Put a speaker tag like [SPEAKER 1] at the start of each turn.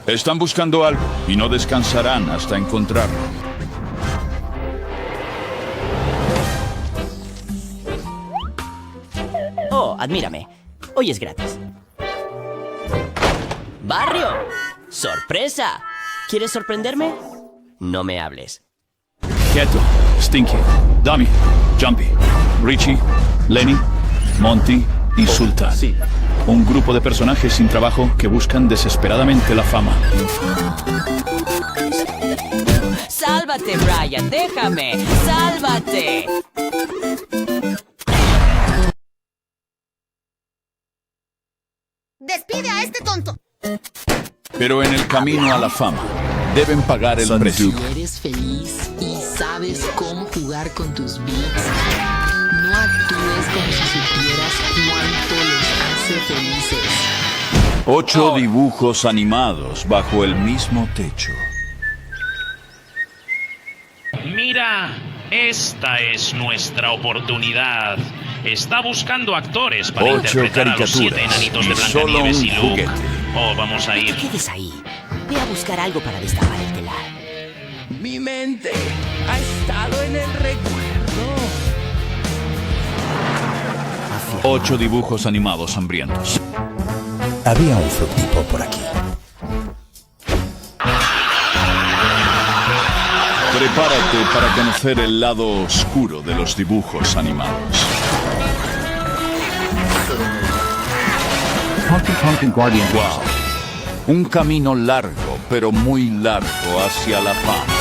[SPEAKER 1] Están buscando algo y no descansarán hasta encontrarlo.
[SPEAKER 2] Oh, admírame. Hoy es gratis. ¡Barrio! ¡Sorpresa! ¿Quieres sorprenderme? No me hables.
[SPEAKER 1] Keto, Stinky, Dummy, Jumpy, Richie, Lenny, Monty y Sultan.
[SPEAKER 3] Sí.
[SPEAKER 1] Un grupo de personajes sin trabajo que buscan desesperadamente la fama.
[SPEAKER 2] ¡Sálvate, Brian! ¡Déjame! ¡Sálvate!
[SPEAKER 4] ¡Despide a este tonto!
[SPEAKER 1] Pero en el camino a la fama, deben pagar el precio.
[SPEAKER 5] Si eres feliz y sabes cómo jugar con tus beats, no actúes como si supieras cuánto los hace felices.
[SPEAKER 1] 8 dibujos animados bajo el mismo techo.
[SPEAKER 6] Mira, esta es nuestra oportunidad. Está buscando actores para
[SPEAKER 1] 8
[SPEAKER 6] interpretar a los 7
[SPEAKER 1] caricaturas
[SPEAKER 6] enanitos
[SPEAKER 1] y
[SPEAKER 6] de
[SPEAKER 1] solo
[SPEAKER 6] Blancanieves y
[SPEAKER 1] un
[SPEAKER 6] Luke.
[SPEAKER 1] juguete.
[SPEAKER 6] Oh, vamos a
[SPEAKER 2] No
[SPEAKER 6] ir.
[SPEAKER 2] te quedes ahí. Ve a buscar algo para destapar el telar.
[SPEAKER 7] Mi mente ha estado en el recuerdo.
[SPEAKER 1] 8 dibujos animados hambrientos.
[SPEAKER 3] Había un fructipo por aquí.
[SPEAKER 1] Prepárate para conocer el lado oscuro de los dibujos animados. Wow. Un camino largo, pero muy largo hacia la fama.